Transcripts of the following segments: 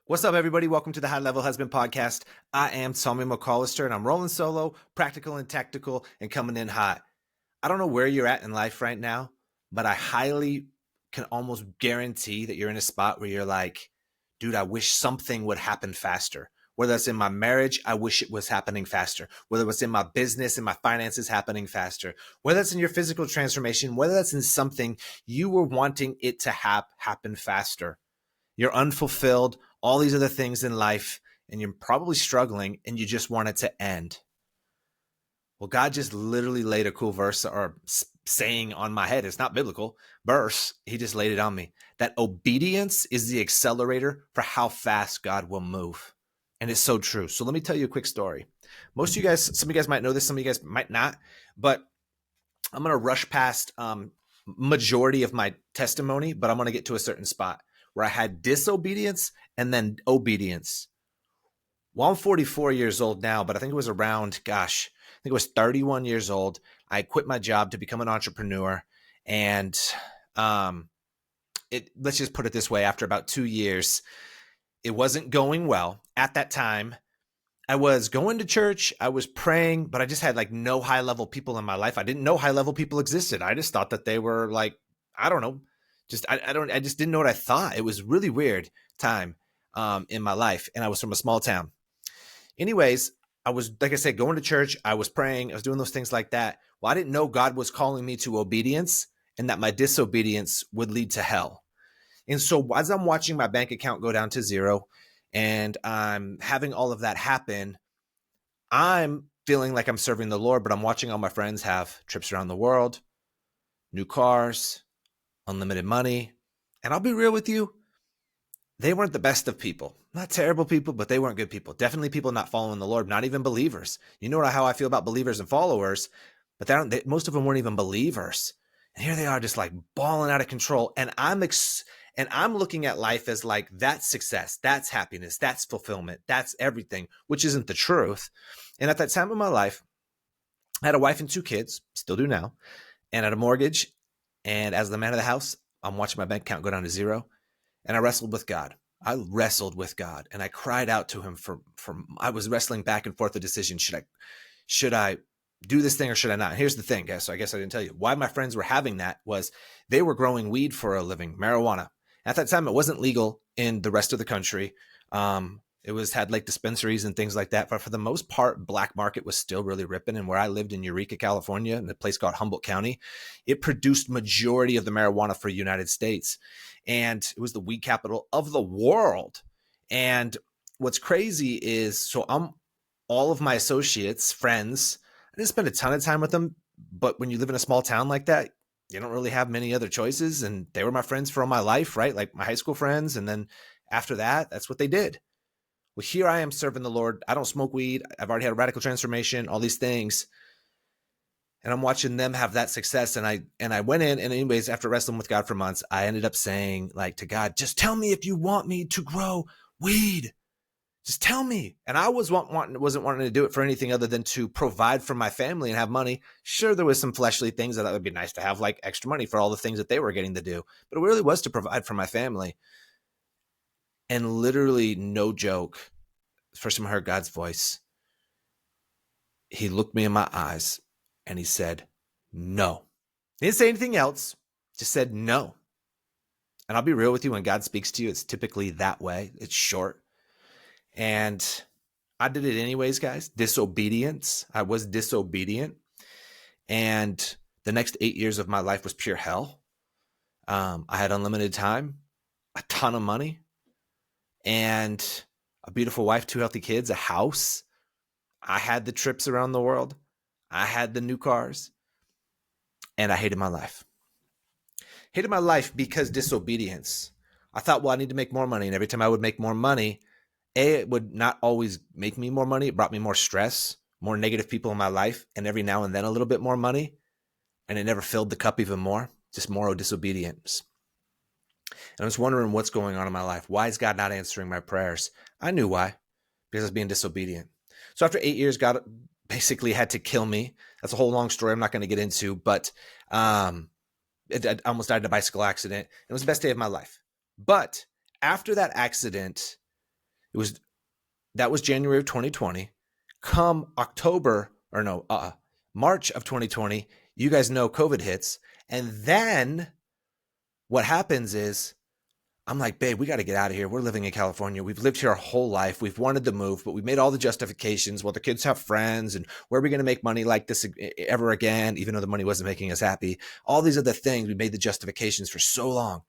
What's up, everybody? Welcome to the High Level Husband Podcast. I am Tommy McCollister, and I'm rolling solo, practical and tactical, and coming in hot. I don't know where you're at in life right now, but I highly can almost guarantee that you're in a spot where you're like, dude, I wish something would happen faster. Whether it's in my marriage, I wish it was happening faster. Whether it's in my business and my finances happening faster. Whether it's in your physical transformation, whether that's in something you were wanting it to happen faster. You're unfulfilled, all these other things in life, and you're probably struggling and you just want it to end. Well, God just literally laid a cool verse or saying on my head. It's not biblical verse. He just laid it on me that obedience is the accelerator for how fast God will move. And it's so true. So let me tell you a quick story. Most of you guys, some of you guys might know this, some of you guys might not, but I'm going to rush past majority of my testimony, but I'm going to get to a certain spot where I had disobedience and then obedience. Well, I'm 44 years old now, but I think it was around, I think it was 31 years old. I quit my job to become an entrepreneur. And let's just put it this way, after about 2 years, it wasn't going well. At that time, I was going to church, I was praying, but I just had like no high level people in my life. I didn't know high level people existed. I just thought that they were like, I don't know, I just didn't know what I thought. It was a really weird time in my life. And I was from a small town. Anyways, I was, like I said, going to church. I was praying. I was doing those things like that. Well, I didn't know God was calling me to obedience and that my disobedience would lead to hell. And so as I'm watching my bank account go down to zero and I'm having all of that happen, I'm feeling like I'm serving the Lord, but I'm watching all my friends have trips around the world, new cars, unlimited money. And I'll be real with you, they weren't the best of people. Not terrible people, but they weren't good people. Definitely people not following the Lord, not even believers. You know how I feel about believers and followers, but most of them weren't even believers. And here they are just like balling out of control. And I'm looking at life as like, that's success, that's happiness, that's fulfillment, that's everything, which isn't the truth. And at that time of my life, I had a wife and 2 kids, still do now, and I had a mortgage. And as the man of the house, I'm watching my bank account go down to zero. And I wrestled with God. And I cried out to him I was wrestling back and forth the decision. Should I do this thing or should I not? And here's the thing, guys. So I guess I didn't tell you why my friends were having that was they were growing weed for a living, marijuana. At that time, it wasn't legal in the rest of the country. It had like dispensaries and things like that. But for the most part, black market was still really ripping. And where I lived in Eureka, California, in a place called Humboldt County, it produced majority of the marijuana for the United States. And it was the weed capital of the world. And what's crazy is, so all of my associates, friends, I didn't spend a ton of time with them. But when you live in a small town like that, you don't really have many other choices. And they were my friends for all my life, right? Like my high school friends. And then after that, that's what they did. Well, here I am serving the Lord. I don't smoke weed. I've already had a radical transformation, all these things. And I'm watching them have that success. And I went in, and anyways, after wrestling with God for months, I ended up saying like to God, just tell me if you want me to grow weed. Just tell me. And I wasn't wanting to do it for anything other than to provide for my family and have money. Sure, there was some fleshly things that would be nice to have, like extra money for all the things that they were getting to do. But it really was to provide for my family. And literally, no joke, first time I heard God's voice, he looked me in my eyes and he said, no. He didn't say anything else, just said no. And I'll be real with you, when God speaks to you, it's typically that way. It's short. And I did it anyways, guys. Disobedience. I was disobedient. And the next 8 years of my life was pure hell. I had unlimited time, a ton of money, and a beautiful wife, 2 healthy kids, a house. I had the trips around the world. I had the new cars. And I hated my life. Hated my life because disobedience. I thought, well, I need to make more money. And every time I would make more money, it would not always make me more money. It brought me more stress, more negative people in my life, and every now and then a little bit more money. And it never filled the cup even more, just more disobedience. And I was wondering what's going on in my life. Why is God not answering my prayers? I knew why, because I was being disobedient. So after 8 years, God basically had to kill me. That's a whole long story I'm not going to get into, but I almost died in a bicycle accident. It was the best day of my life. But after that accident, That was January of 2020. Come March of 2020, you guys know COVID hits. And then what happens is I'm like, babe, we got to get out of here. We're living in California. We've lived here our whole life. We've wanted to move, but we made all the justifications. Well, the kids have friends, and where are we going to make money like this ever again, even though the money wasn't making us happy? All these other things, we made the justifications for so long.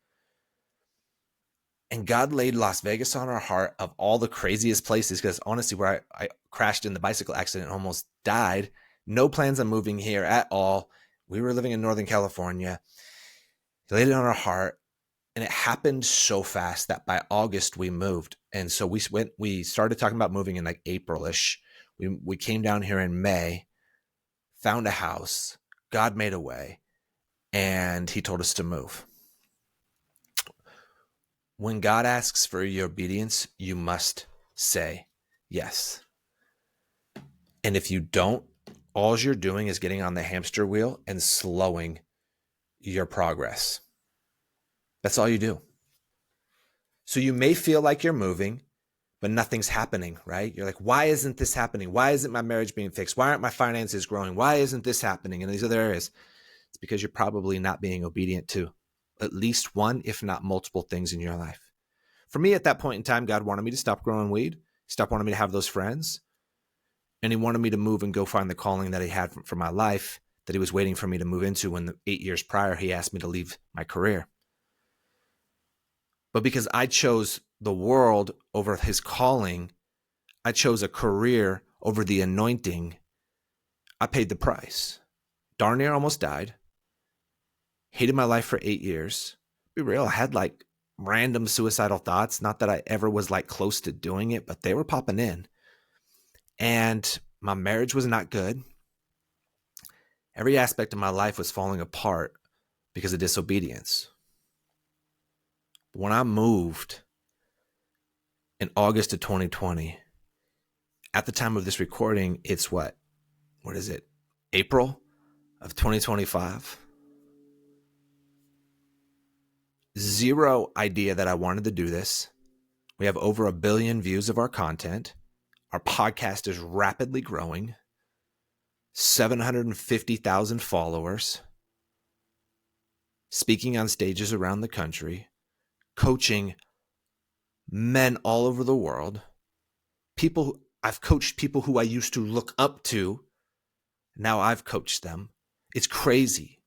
And God laid Las Vegas on our heart of all the craziest places, because honestly, where I crashed in the bicycle accident and almost died, no plans on moving here at all. We were living in Northern California. He laid it on our heart. And it happened so fast that by August we moved. And so we started talking about moving in like April-ish. We came down here in May, found a house, God made a way, and he told us to move. When God asks for your obedience, you must say yes. And if you don't, all you're doing is getting on the hamster wheel and slowing your progress. That's all you do. So you may feel like you're moving, but nothing's happening, right? You're like, why isn't this happening? Why isn't my marriage being fixed? Why aren't my finances growing? Why isn't this happening in these other areas? It's because you're probably not being obedient to at least one, if not multiple things in your life. For me, at that point in time, God wanted me to stop growing weed, stop wanting me to have those friends, and he wanted me to move and go find the calling that he had for my life that he was waiting for me to move into when 8 years prior, he asked me to leave my career. But because I chose the world over his calling, I chose a career over the anointing, I paid the price. Darn near almost died. Hated my life for 8 years. Be real, I had like random suicidal thoughts. Not that I ever was like close to doing it, but they were popping in. And my marriage was not good. Every aspect of my life was falling apart because of disobedience. When I moved in August of 2020, at the time of this recording, it's what is it? April of 2025. Zero idea that I wanted to do this. We have over 1 billion views of our content. Our podcast is rapidly growing. 750,000 followers. Speaking on stages around the country. Coaching men all over the world. I've coached people who I used to look up to. Now I've coached them. It's crazy.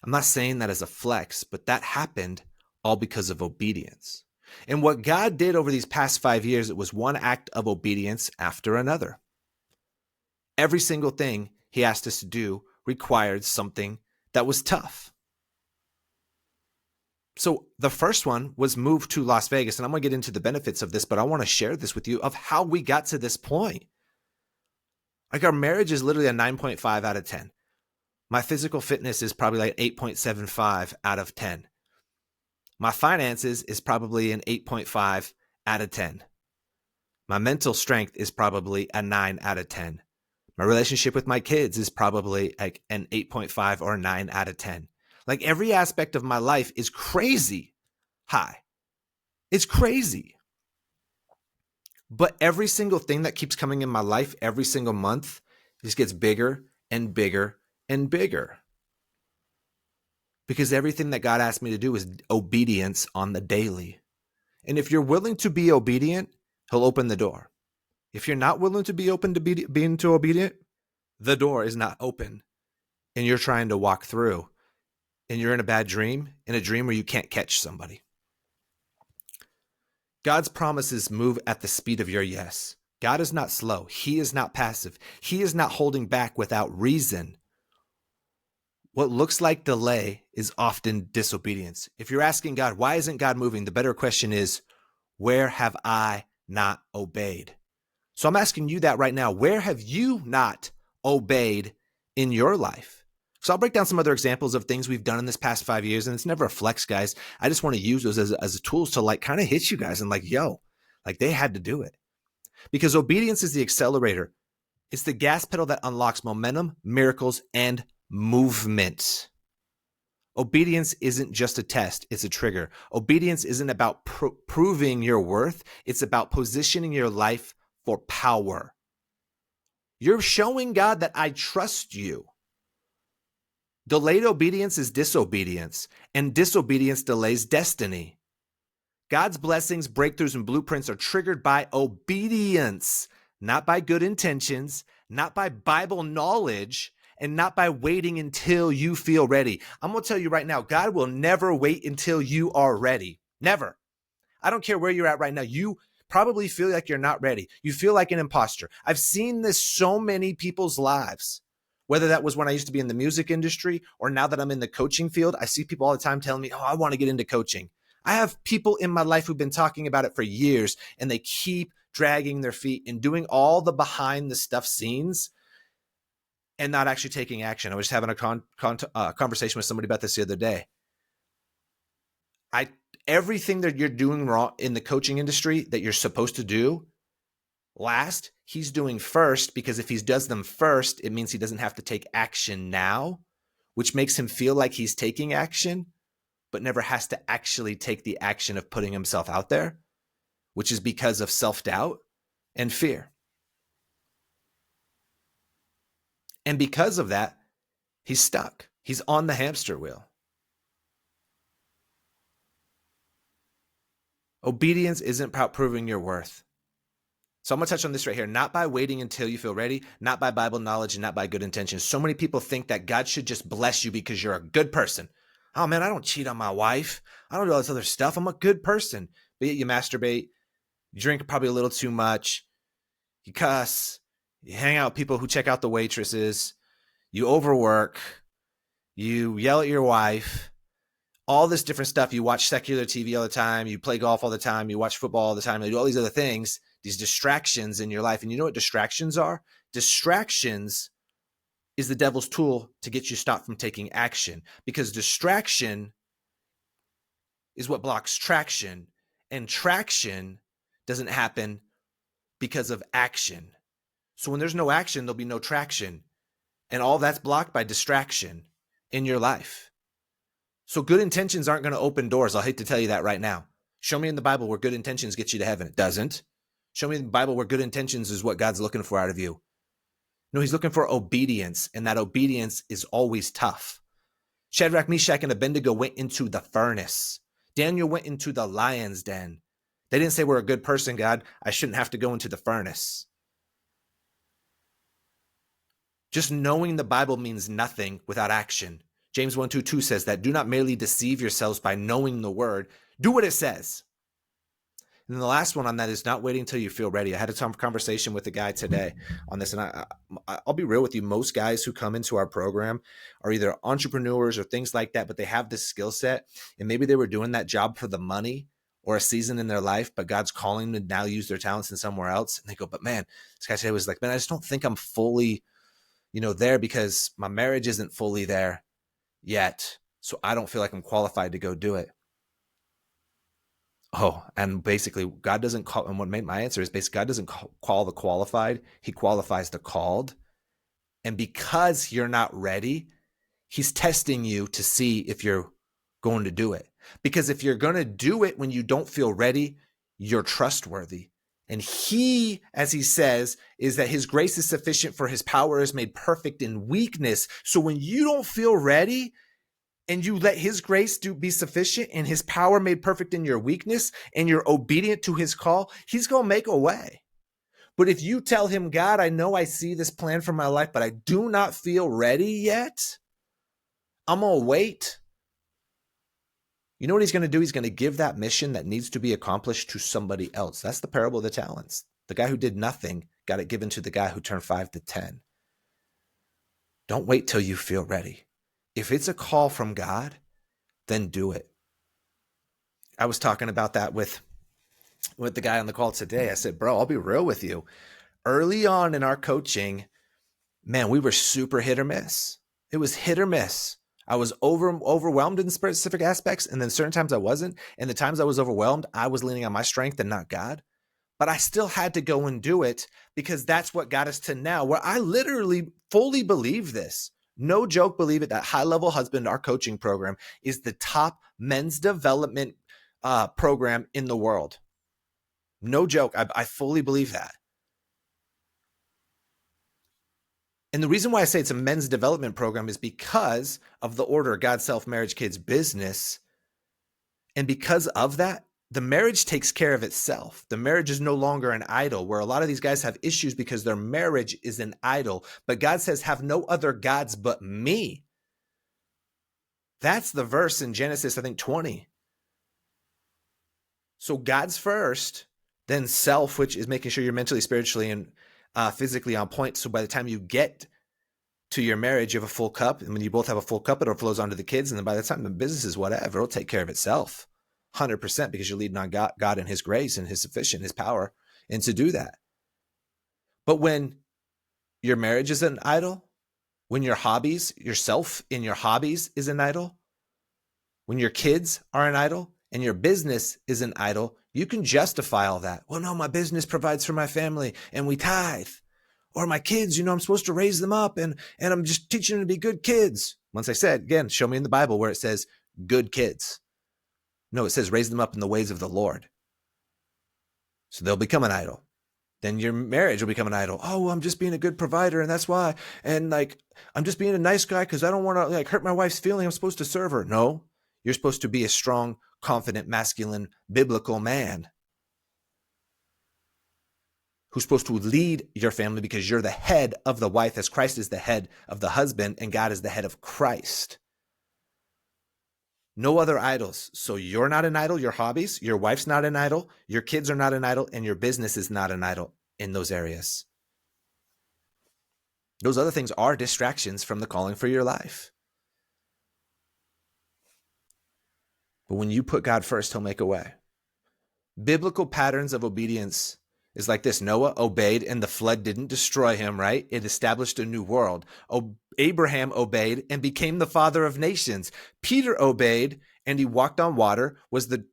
I'm not saying that as a flex, but that happened all because of obedience. And what God did over these past 5 years, it was one act of obedience after another. Every single thing he asked us to do required something that was tough. So the first one was move to Las Vegas, and I'm going to get into the benefits of this, but I want to share this with you of how we got to this point. Like our marriage is literally a 9.5 out of 10. My physical fitness is probably like 8.75 out of 10. My finances is probably an 8.5 out of 10. My mental strength is probably a 9 out of 10. My relationship with my kids is probably like an 8.5 or 9 out of 10. Like every aspect of my life is crazy high. It's crazy. But every single thing that keeps coming in my life every single month just gets bigger and bigger and bigger. Because everything that God asked me to do is obedience on the daily. And if you're willing to be obedient, he'll open the door. If you're not willing to be open to being too obedient, the door is not open. And you're trying to walk through. And you're in a bad dream, in a dream where you can't catch somebody. God's promises move at the speed of your yes. God is not slow. He is not passive. He is not holding back without reason. What looks like delay is often disobedience. If you're asking God, why isn't God moving? The better question is, where have I not obeyed? So I'm asking you that right now. Where have you not obeyed in your life? So I'll break down some other examples of things we've done in this past 5 years, and it's never a flex, guys. I just want to use those as tools to like kind of hit you guys and like, yo, like they had to do it. Because obedience is the accelerator. It's the gas pedal that unlocks momentum, miracles, and movement. Obedience isn't just a test, it's a trigger. Obedience isn't about proving your worth, it's about positioning your life for power. You're showing God that I trust you. Delayed obedience is disobedience, and disobedience delays destiny. God's blessings, breakthroughs, and blueprints are triggered by obedience, not by good intentions, not by Bible knowledge, and not by waiting until you feel ready. I'm going to tell you right now, God will never wait until you are ready. Never. I don't care where you're at right now. You probably feel like you're not ready. You feel like an imposter. I've seen this so many people's lives, whether that was when I used to be in the music industry or now that I'm in the coaching field. I see people all the time telling me, oh, I want to get into coaching. I have people in my life who've been talking about it for years, and they keep dragging their feet and doing all the behind the stuff scenes and not actually taking action. I was just having a conversation with somebody about this the other day. Everything that you're doing wrong in the coaching industry that you're supposed to do last, he's doing first, because if he does them first, it means he doesn't have to take action now, which makes him feel like he's taking action, but never has to actually take the action of putting himself out there, which is because of self-doubt and fear. And because of that, he's stuck. He's on the hamster wheel. Obedience isn't about proving your worth. So I'm going to touch on this right here. Not by waiting until you feel ready, not by Bible knowledge, and not by good intentions. So many people think that God should just bless you because you're a good person. Oh man, I don't cheat on my wife. I don't do all this other stuff. I'm a good person. But yet you masturbate, you drink probably a little too much, you cuss, you hang out with people who check out the waitresses, you overwork, you yell at your wife, all this different stuff. You watch secular TV all the time, you play golf all the time, you watch football all the time, you do all these other things, these distractions in your life. And you know what distractions are? Distractions is the devil's tool to get you stopped from taking action, because distraction is what blocks traction, and traction doesn't happen because of action. So when there's no action, there'll be no traction, and all that's blocked by distraction in your life. So good intentions aren't going to open doors. I'll hate to tell you that right now. Show me in the Bible where good intentions get you to heaven. It doesn't. Show me in the Bible where good intentions is what God's looking for out of you. No, he's looking for obedience, and that obedience is always tough. Shadrach, Meshach, and Abednego went into the furnace. Daniel went into the lion's den. They didn't say, we're a good person, God, I shouldn't have to go into the furnace. Just knowing the Bible means nothing without action. James 1:2 says that, do not merely deceive yourselves by knowing the word. Do what it says. And then the last one on that is not waiting until you feel ready. I had a conversation with a guy today on this, and I'll be real with you. Most guys who come into our program are either entrepreneurs or things like that, but they have this skill set, and maybe they were doing that job for the money or a season in their life, but God's calling them to now use their talents in somewhere else. And they go, but man, this guy today was like, man, I just don't think I'm fully, there, because my marriage isn't fully there yet. So I don't feel like I'm qualified to go do it. Oh, and basically God doesn't call, and what made my answer is basically God doesn't call the qualified. He qualifies the called. And because you're not ready, he's testing you to see if you're going to do it. Because if you're going to do it when you don't feel ready, you're trustworthy. And he, as he says, is that his grace is sufficient, for his power is made perfect in weakness. So when you don't feel ready, and you let his grace be sufficient and his power made perfect in your weakness, and you're obedient to his call, he's going to make a way. But if you tell him, God, I know I see this plan for my life, but I do not feel ready yet, I'm going to wait. You know what he's going to do? He's going to give that mission that needs to be accomplished to somebody else. That's the parable of the talents. The guy who did nothing got it given to the guy who turned 5 to 10. Don't wait till you feel ready. If it's a call from God, then do it. I was talking about that with the guy on the call today. I said, bro, I'll be real with you. Early on in our coaching, man, we were super hit or miss. It was hit or miss. I was overwhelmed in specific aspects, and then certain times I wasn't. And the times I was overwhelmed, I was leaning on my strength and not God. But I still had to go and do it, because that's what got us to now, where I literally fully believe this. No joke, believe it, that High Level Husband, our coaching program, is the top men's development program in the world. No joke. I fully believe that. And the reason why I say it's a men's development program is because of the order God, Self, Marriage, Kids, Business. And because of that, the marriage takes care of itself. The marriage is no longer an idol, where a lot of these guys have issues because their marriage is an idol. But God says, have no other gods but me. That's the verse in Genesis, I think, 20. So God's first, then self, which is making sure you're mentally, spiritually, and physically on point. So by the time you get to your marriage, you have a full cup. And when you both have a full cup, it flows onto the kids. And then by the time the business is whatever, it'll take care of itself 100% because you're leading on God and his grace and his sufficient, his power, and to do that. But when your marriage is an idol, when your hobbies, yourself in your hobbies is an idol, when your kids are an idol and your business is an idol, you can justify all that. Well, no, my business provides for my family and we tithe. Or my kids, I'm supposed to raise them up and I'm just teaching them to be good kids. Once I said, again, show me in the Bible where it says good kids. No, it says raise them up in the ways of the Lord. So they'll become an idol. Then your marriage will become an idol. Oh, well, I'm just being a good provider and that's why. And I'm just being a nice guy because I don't want to hurt my wife's feeling. I'm supposed to serve her. No, you're supposed to be a strong, confident, masculine, biblical man who's supposed to lead your family because you're the head of the wife as Christ is the head of the husband and God is the head of Christ. No other idols. So you're not an idol, your hobbies, your wife's not an idol, your kids are not an idol, and your business is not an idol in those areas. Those other things are distractions from the calling for your life. But when you put God first, he'll make a way. Biblical patterns of obedience is like this. Noah obeyed and the flood didn't destroy him, right? It established a new world. Abraham obeyed and became the father of nations. Peter obeyed and he walked on water, was the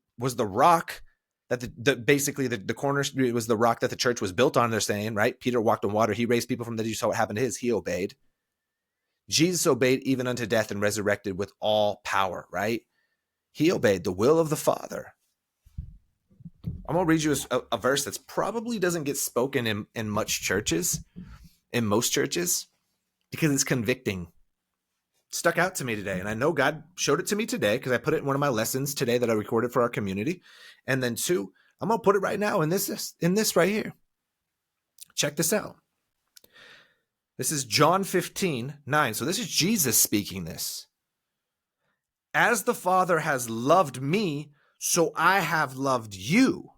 rock that basically the corner, it was the rock that the church was built on, they're saying, right? Peter walked on water. He raised people from the dead. You saw what happened to his. He obeyed. Jesus obeyed even unto death and resurrected with all power, right? He obeyed the will of the Father. I'm going to read you a verse that's probably doesn't get spoken in most churches, because it's convicting. It stuck out to me today. And I know God showed it to me today because I put it in one of my lessons today that I recorded for our community. And then 2, I'm going to put it right now in this right here. Check this out. This is John 15:9. So this is Jesus speaking this. As the Father has loved me, so I have loved you.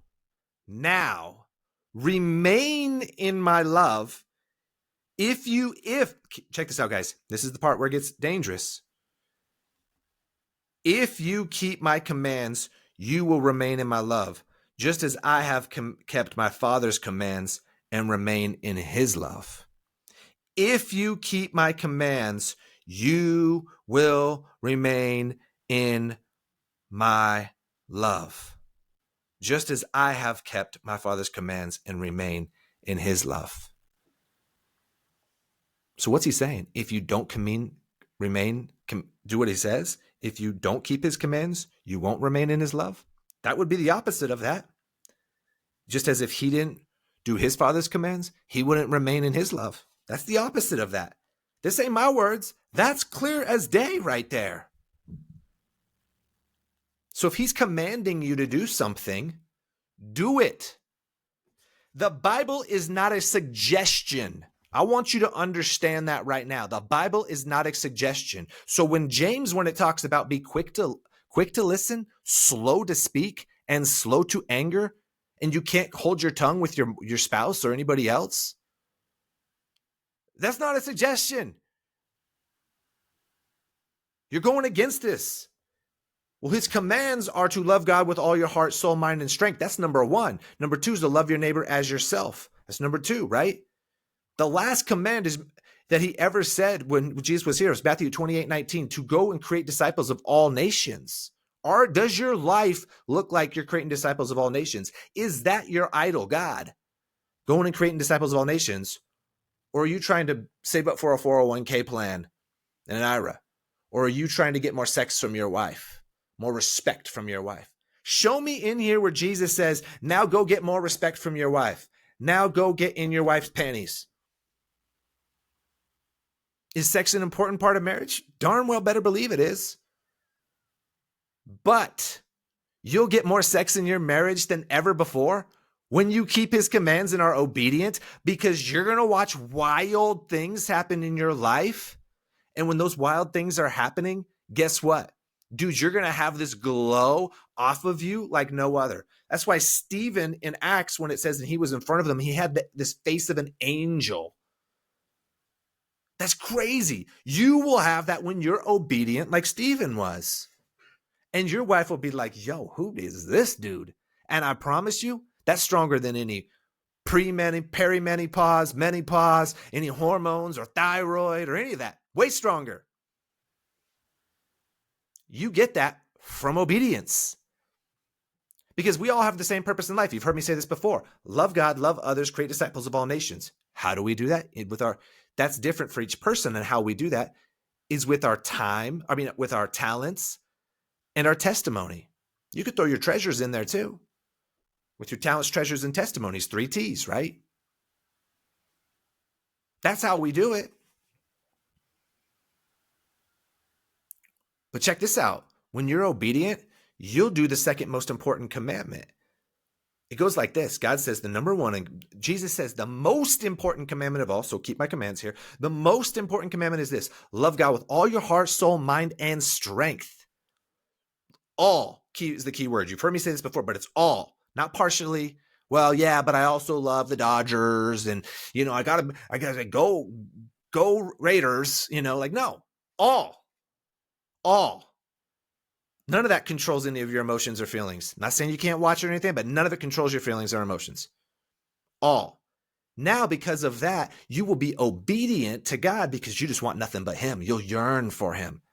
Now, remain in my love. Check this out, guys. This is the part where it gets dangerous. If you keep my commands, you will remain in my love, just as I have kept my Father's commands and remain in his love. If you keep my commands, you will remain in my love, just as I have kept my Father's commands and remain in his love. So what's he saying? If you don't do what he says, if you don't keep his commands, you won't remain in his love. That would be the opposite of that. Just as if he didn't do his Father's commands, he wouldn't remain in his love. That's the opposite of that. This ain't my words. That's clear as day right there. So if he's commanding you to do something, do it. The Bible is not a suggestion. I want you to understand that right now. The Bible is not a suggestion. So when it talks about be quick to listen, slow to speak, and slow to anger, and you can't hold your tongue with your spouse or anybody else, that's not a suggestion. You're going against this. Well, his commands are to love God with all your heart, soul, mind, and strength. That's number 1. Number 2 is to love your neighbor as yourself. That's number 2, right? The last command is that he ever said when Jesus was here, it's Matthew 28:19, to go and create disciples of all nations. Or does your life look like you're creating disciples of all nations? Is that your idol, God? Going and creating disciples of all nations? Or are you trying to save up for a 401k plan and an ira? Or are you trying to get more sex from your wife, more respect from your wife? Show me in here where Jesus says, now go get more respect from your wife. Now go get in your wife's panties. Is sex an important part of marriage? Darn well better believe it is. But you'll get more sex in your marriage than ever before when you keep his commands and are obedient, because you're going to watch wild things happen in your life. And when those wild things are happening, guess what? Dude, you're going to have this glow off of you like no other. That's why Stephen in Acts, when it says that he was in front of them, he had this face of an angel. That's crazy. You will have that when you're obedient like Stephen was. And your wife will be like, yo, who is this dude? And I promise you, that's stronger than any perimenopause, menopause, any hormones or thyroid or any of that. Way stronger. You get that from obedience. Because we all have the same purpose in life. You've heard me say this before. Love God, love others, create disciples of all nations. How do we do that? That's different for each person, and how we do that is with our time, with our talents and our testimony. You could throw your treasures in there too. With your talents, treasures, and testimonies, 3 T's, right? That's how we do it. But check this out. When you're obedient, you'll do the second most important commandment. It goes like this. God says the number one, and Jesus says the most important commandment of all, so keep my commands here. The most important commandment is this: love God with all your heart, soul, mind, and strength. All is the key word. You've heard me say this before, but it's all, not partially. Well, yeah, but I also love the Dodgers, and I gotta go Raiders. No, all. None of that controls any of your emotions or feelings. Not saying you can't watch or anything, but none of it controls your feelings or emotions. All. Now, because of that, you will be obedient to God because you just want nothing but him. You'll yearn for him.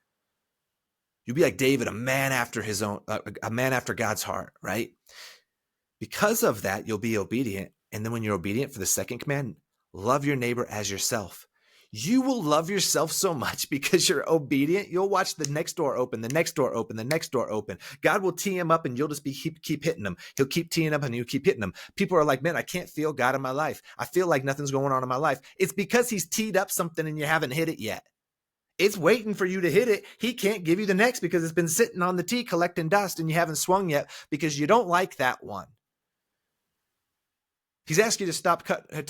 You'll be like David, a man after God's heart, right? Because of that, you'll be obedient. And then when you're obedient for the second command, love your neighbor as yourself. You will love yourself so much because you're obedient. You'll watch the next door open, the next door open, the next door open. God will tee him up and you'll just keep hitting him. He'll keep teeing up and you'll keep hitting him. People are like, man, I can't feel God in my life. I feel like nothing's going on in my life. It's because he's teed up something and you haven't hit it yet. It's waiting for you to hit it. He can't give you the next because it's been sitting on the tee collecting dust and you haven't swung yet because you don't like that one. He's asked you to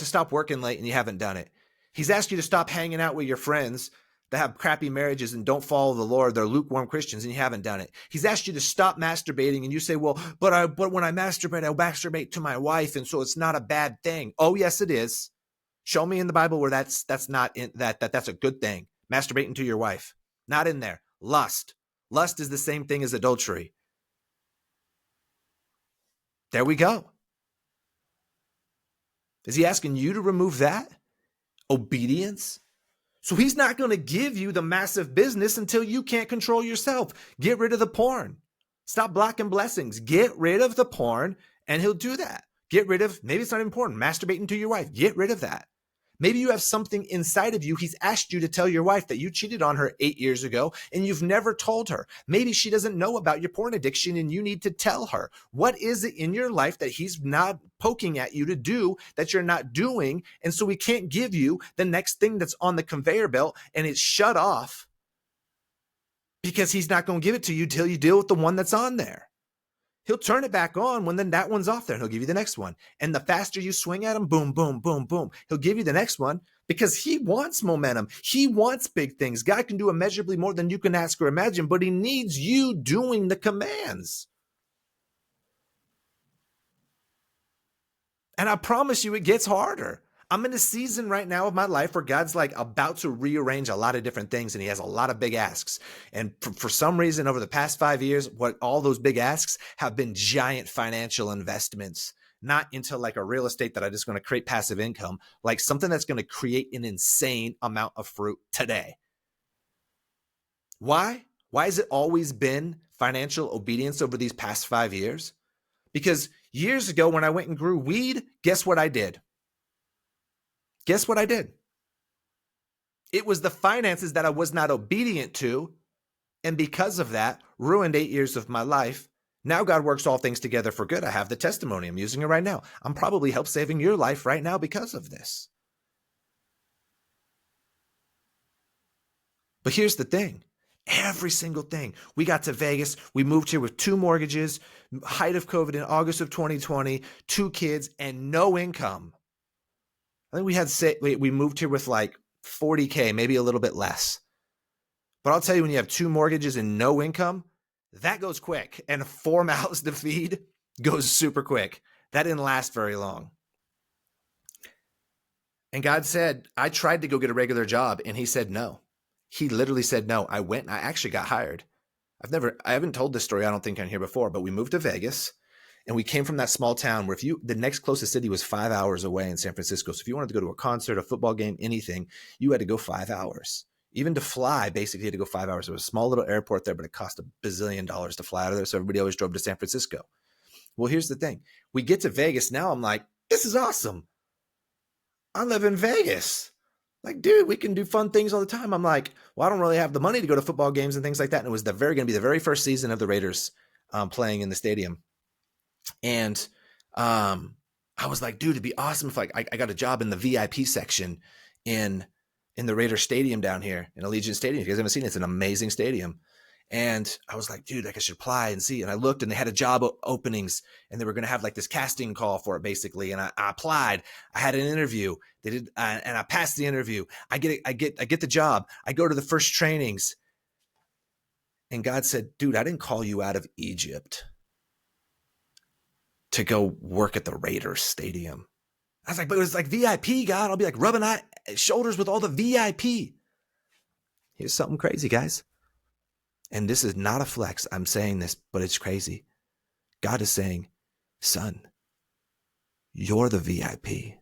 stop working late and you haven't done it. He's asked you to stop hanging out with your friends that have crappy marriages and don't follow the Lord. They're lukewarm Christians and you haven't done it. He's asked you to stop masturbating and you say, well, but when I masturbate to my wife, and so it's not a bad thing. Oh, yes, it is. Show me in the Bible where that's not in that's a good thing. Masturbating to your wife. Not in there. Lust. Lust is the same thing as adultery. There we go. Is he asking you to remove that? Obedience? So he's not going to give you the massive business until you can't control yourself. Get rid of the porn. Stop blocking blessings. Get rid of the porn and he'll do that. Get rid of, maybe it's not important, masturbating to your wife. Get rid of that. Maybe you have something inside of you. He's asked you to tell your wife that you cheated on her 8 years ago and you've never told her. Maybe she doesn't know about your porn addiction and you need to tell her. What is it in your life that he's not poking at you to do that you're not doing? And so he can't give you the next thing that's on the conveyor belt and it's shut off because he's not going to give it to you till you deal with the one that's on there. He'll turn it back on when then that one's off there and he'll give you the next one. And the faster you swing at him, boom, boom, boom, boom, he'll give you the next one because he wants momentum. He wants big things. God can do immeasurably more than you can ask or imagine, but he needs you doing the commands. And I promise you, it gets harder. I'm in a season right now of my life where God's like about to rearrange a lot of different things and he has a lot of big asks. And for some reason over the past 5 years, what all those big asks have been giant financial investments, not into like a real estate that I just going to create passive income, like something that's going to create an insane amount of fruit today. Why? Why has it always been financial obedience over these past 5 years? Because years ago when I went and grew weed, guess what I did? Guess what I did? It was the finances that I was not obedient to. And because of that, ruined 8 years of my life. Now God works all things together for good. I have the testimony. I'm using it right now. I'm probably help saving your life right now because of this. But here's the thing. Every single thing. We got to Vegas. We moved here with 2 mortgages, height of COVID in August of 2020, 2 kids, and no income. I think we moved here with like 40K, maybe a little bit less. But I'll tell you, when you have 2 mortgages and no income, that goes quick. And 4 mouths to feed goes super quick. That didn't last very long. And God said, I tried to go get a regular job, and he said no. He literally said no. I went and I actually got hired. I haven't told this story, I don't think, on here before, but we moved to Vegas, and we came from that small town where the next closest city was 5 hours away in San Francisco. So if you wanted to go to a concert, a football game, anything, you had to go 5 hours. Even to fly, basically, you had to go 5 hours. There was a small little airport there, but it cost $1 bazillion to fly out of there. So everybody always drove to San Francisco. Well, here's the thing. We get to Vegas. Now I'm like, this is awesome. I live in Vegas. Like, dude, we can do fun things all the time. I'm like, well, I don't really have the money to go to football games and things like that. And it was going to be the very first season of the Raiders playing in the stadium. And I was like, dude, it'd be awesome if like I got a job in the VIP section in the Raiders stadium down here in Allegiant Stadium. If you guys haven't seen it, it's an amazing stadium. And I was like, dude, like I should apply and see. And I looked, and they had a job openings, and they were going to have like this casting call for it, basically. And I applied. I had an interview. They did, and I passed the interview. I get the job. I go to the first trainings, and God said, dude, I didn't call you out of Egypt to go work at the Raiders stadium. I was like, but it was like VIP, God. I'll be like rubbing shoulders with all the VIP. Here's something crazy, guys. And this is not a flex. I'm saying this, but it's crazy. God is saying, son, you're the VIP.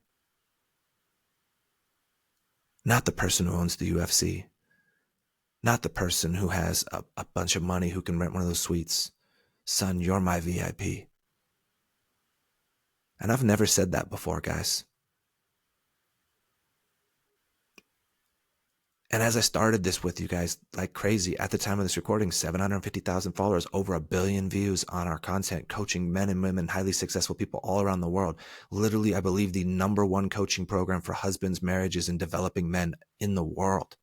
Not the person who owns the UFC. Not the person who has a bunch of money who can rent one of those suites. Son, you're my VIP. And I've never said that before, guys. And as I started this with you guys, like crazy, at the time of this recording, 750,000 followers, over 1 billion views on our content, coaching men and women, highly successful people all around the world. Literally, I believe the #1 coaching program for husbands, marriages, and developing men in the world.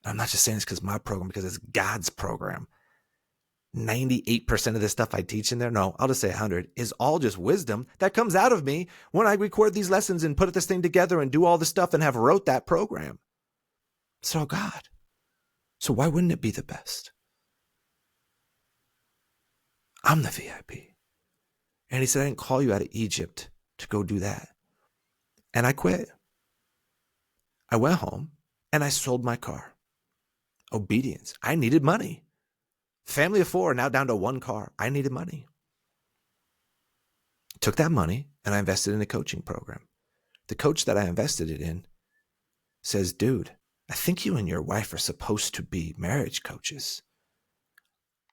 And I'm not just saying this because my program, because it's God's program. 98% of the stuff I teach in there, no, I'll just say 100, is all just wisdom that comes out of me when I record these lessons and put this thing together and do all the stuff and have wrote that program. It's all God. So why wouldn't it be the best? I'm the VIP. And he said, I didn't call you out of Egypt to go do that. And I quit. I went home and I sold my car. Obedience. I needed money. Family of 4, now down to 1 car. I needed money. Took that money and I invested in a coaching program. The coach that I invested it in says, dude, I think you and your wife are supposed to be marriage coaches.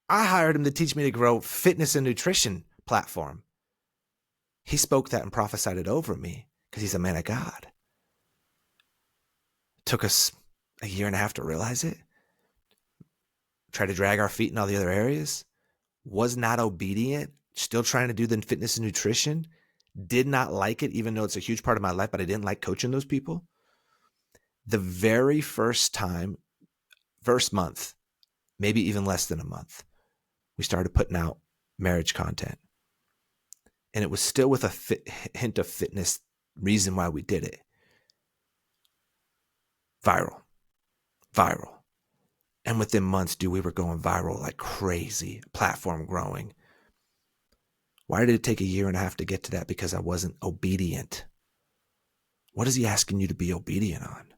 I hired him to teach me to grow fitness and nutrition platform. He spoke that and prophesied it over me because he's a man of God. Took us a year and a half to realize it. Tried to drag our feet in all the other areas. Was not obedient. Still trying to do the fitness and nutrition. Did not like it, even though it's a huge part of my life, but I didn't like coaching those people. The very first month, maybe even less than a month, we started putting out marriage content. And it was still with a hint of fitness reason why we did it. Viral. And within months, dude, we were going viral like crazy. Platform growing. Why did it take a year and a half to get to that? Because I wasn't obedient. What is he asking you to be obedient on?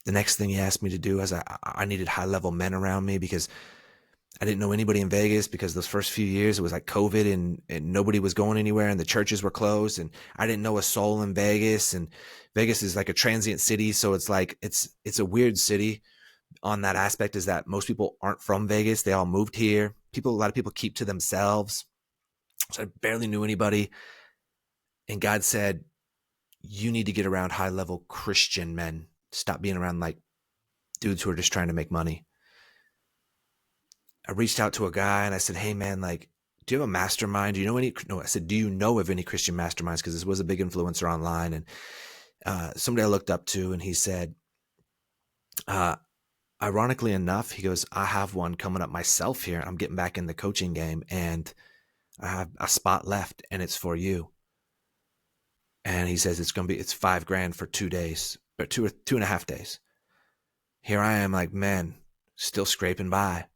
The next thing he asked me to do is I needed high-level men around me because I didn't know anybody in Vegas, because those first few years it was like COVID and nobody was going anywhere and the churches were closed and I didn't know a soul in Vegas, and Vegas is like a transient city. So it's like, it's a weird city on that aspect, is that most people aren't from Vegas. They all moved here. A lot of people keep to themselves. So I barely knew anybody. And God said, you need to get around high level Christian men. Stop being around like dudes who are just trying to make money. I reached out to a guy and I said, hey man, like, do you have a mastermind? Do you know any? No, I said, do you know of any Christian masterminds? Because this was a big influencer online. And somebody I looked up to, and he said, ironically enough, he goes, I have one coming up myself here. I'm getting back in the coaching game and I have a spot left and it's for you. And he says, it's $5,000 for 2 days or 2.5 days. Here I am like, man, still scraping by.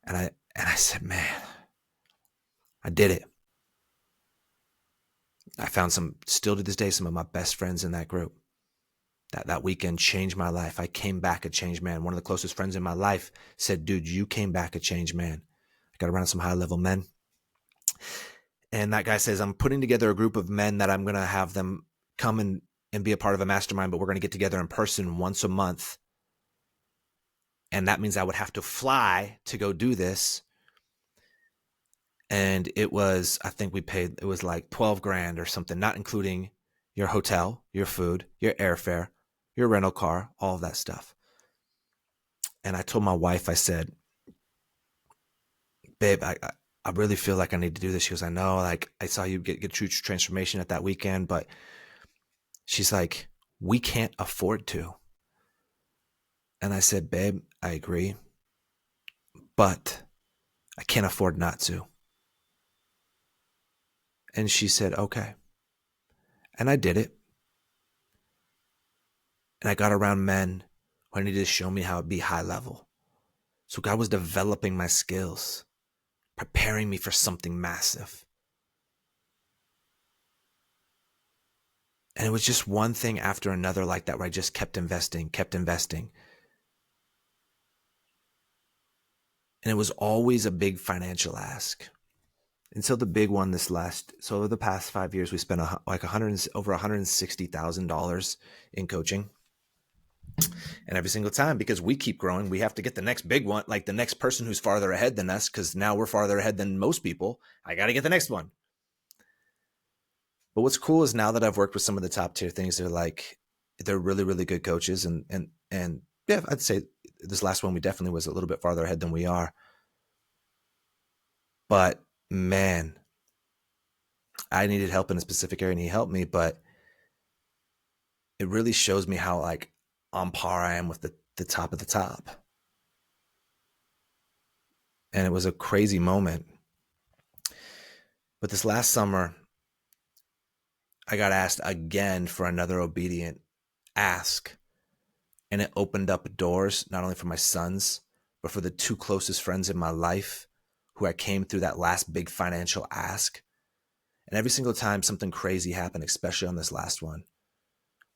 And I said, man, I did it. I found still to this day, some of my best friends in that group. That weekend changed my life. I came back a changed man. One of the closest friends in my life said, dude, you came back a changed man. I got around some high level men. And that guy says, I'm putting together a group of men that I'm going to have them come and be a part of a mastermind, but we're going to get together in person once a month. And that means I would have to fly to go do this. And it was, I think it was like $12,000 or something, not including your hotel, your food, your airfare, your rental car, all of that stuff. And I told my wife, I said, babe, I really feel like I need to do this. She goes, I know, like I saw you get true transformation at that weekend, but she's like, we can't afford to. And I said, babe, I agree, but I can't afford not to. And she said, okay. And I did it. And I got around men who needed to show me how to be high level. So God was developing my skills, preparing me for something massive. And it was just one thing after another like that, where I just kept investing. And it was always a big financial ask. Until the big one so over the past 5 years, we spent over $160,000 in coaching. And every single time, because we keep growing, we have to get the next big one, like the next person who's farther ahead than us, because now we're farther ahead than most people. I got to get the next one. But what's cool is now that I've worked with some of the top tier things, they're really, really good coaches. And yeah, I'd say this last one, we definitely was a little bit farther ahead than we are. But man, I needed help in a specific area and he helped me, but it really shows me how like on par I am with the top of the top. And it was a crazy moment. But this last summer, I got asked again for another obedient ask. And it opened up doors, not only for my sons, but for the two closest friends in my life who I came through that last big financial ask. And every single time something crazy happened, especially on this last one.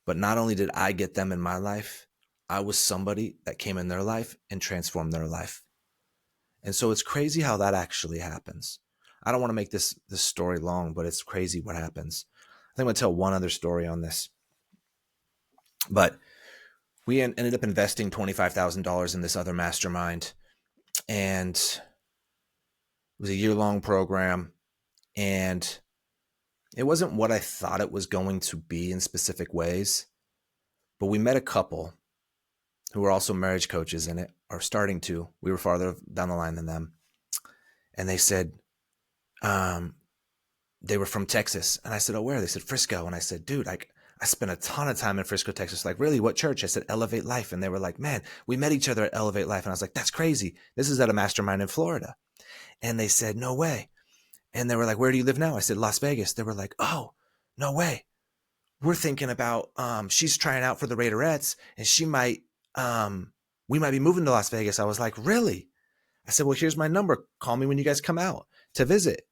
But not only did I get them in my life, I was somebody that came in their life and transformed their life. And so it's crazy how that actually happens. I don't want to make this story long, but it's crazy what happens. I think I'm going to tell one other story on this. But we ended up investing $25,000 in this other mastermind. And it was a year-long program. And it wasn't what I thought it was going to be in specific ways. But we met a couple who were also marriage coaches in it, or starting to. We were farther down the line than them. And they said, they were from Texas. And I said, oh, where? They said, Frisco. And I said, dude, I spent a ton of time in Frisco, Texas. Like, really, what church? I said, Elevate Life. And they were like, man, we met each other at Elevate Life. And I was like, that's crazy. This is at a mastermind in Florida. And they said, no way. And they were like, where do you live now? I said, Las Vegas. They were like, oh, no way. We're thinking about, she's trying out for the Raiderettes and we might be moving to Las Vegas. I was like, really? I said, well, here's my number. Call me when you guys come out to visit.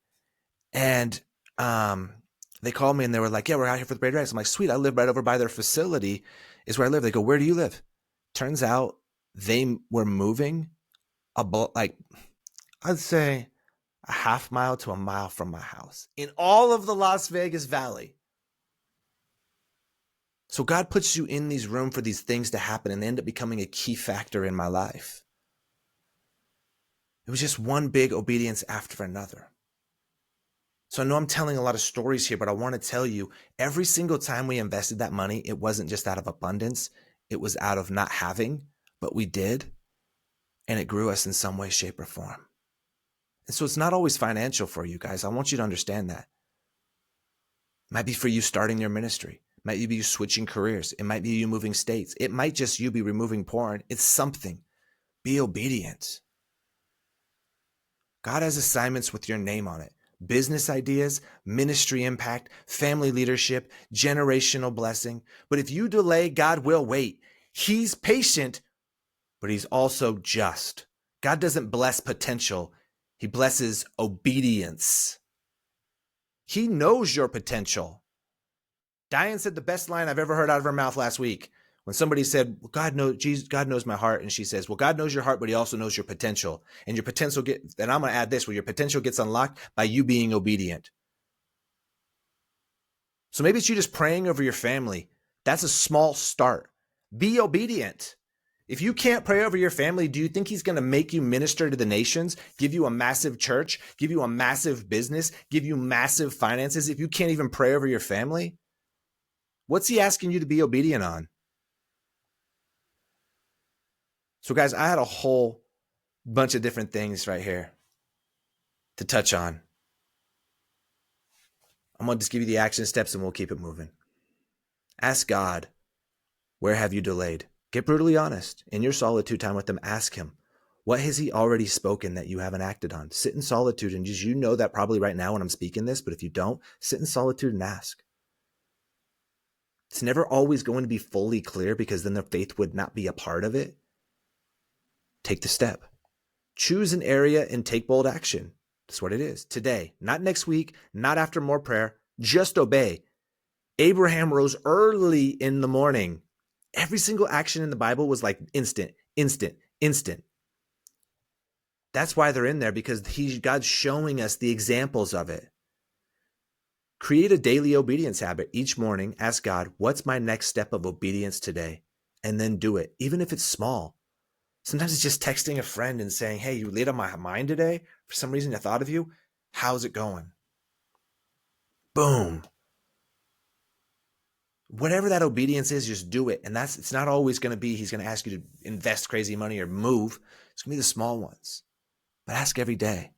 And they called me and they were like, yeah, we're out here for the Raiderettes. I'm like, sweet. I live right over by their facility is where I live. They go, where do you live? Turns out they were moving like, I'd say a half mile to a mile from my house in all of the Las Vegas Valley. So God puts you in these rooms for these things to happen, and they end up becoming a key factor in my life. It was just one big obedience after another. So I know I'm telling a lot of stories here, but I want to tell you every single time we invested that money, it wasn't just out of abundance. It was out of not having, but we did. And it grew us in some way, shape, or form. And so it's not always financial for you guys. I want you to understand that. It might be for you starting your ministry. It might be you switching careers. It might be you moving states. It might just you be removing porn. It's something. Be obedient. God has assignments with your name on it. Business ideas, ministry impact, family leadership, generational blessing. But if you delay, God will wait. He's patient, but he's also just. God doesn't bless potential. He blesses obedience. He knows your potential. Diane said the best line I've ever heard out of her mouth last week when somebody said, well, God knows my heart. And she says, well, God knows your heart, but he also knows your potential. And your potential and I'm going to add this, where your potential gets unlocked by you being obedient. So maybe it's you just praying over your family. That's a small start. Be obedient. If you can't pray over your family, do you think he's going to make you minister to the nations, give you a massive church, give you a massive business, give you massive finances if you can't even pray over your family? What's he asking you to be obedient on? So guys, I had a whole bunch of different things right here to touch on. I'm going to just give you the action steps and we'll keep it moving. Ask God, where have you delayed? Get brutally honest. In your solitude time with him, ask him, what has he already spoken that you haven't acted on? Sit in solitude and just, you know that probably right now when I'm speaking this, but if you don't, sit in solitude and ask. It's never always going to be fully clear because then the faith would not be a part of it. Take the step. Choose an area and take bold action. That's what it is. Today, not next week, not after more prayer, just obey. Abraham rose early in the morning. Every single action in the Bible was like instant, instant, instant. That's why they're in there, because God's showing us the examples of it. Create a daily obedience habit. Each morning, ask God, what's my next step of obedience today? And then do it, even if it's small. Sometimes it's just texting a friend and saying, hey, you laid on my mind today. For some reason, I thought of you. How's it going? Boom. Whatever that obedience is, just do it. And it's not always going to be, he's going to ask you to invest crazy money or move. It's going to be the small ones. But ask every day.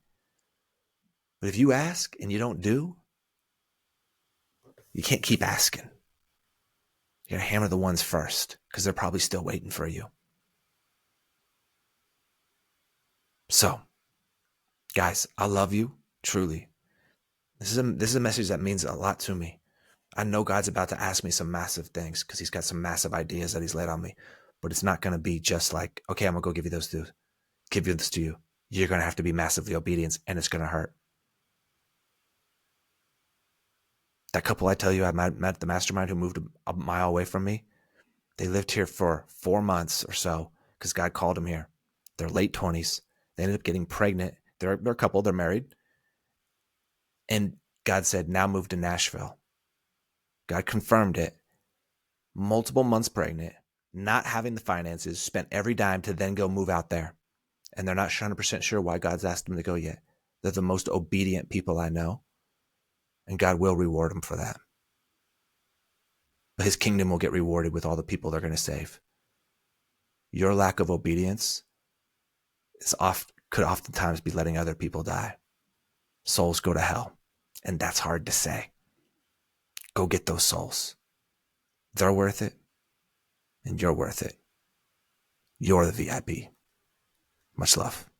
But if you ask and you don't do, you can't keep asking. You got to hammer the ones first because they're probably still waiting for you. So, guys, I love you, truly. This is a message that means a lot to me. I know God's about to ask me some massive things because he's got some massive ideas that he's laid on me. But it's not going to be just like, okay, I'm going to go give you this to you. You're going to have to be massively obedient and it's going to hurt. That couple I tell you I met at the mastermind who moved a mile away from me, they lived here for 4 months or so because God called them here. They're late 20s. They ended up getting pregnant. They're a couple. They're married. And God said, now move to Nashville. God confirmed it. Multiple months pregnant, not having the finances, spent every dime to then go move out there. And they're not 100% sure why God's asked them to go yet. They're the most obedient people I know. And God will reward them for that. But his kingdom will get rewarded with all the people they're going to save. Your lack of obedience could oftentimes be letting other people die. Souls go to hell. And that's hard to say. Go get those souls. They're worth it. And you're worth it. You're the VIP. Much love.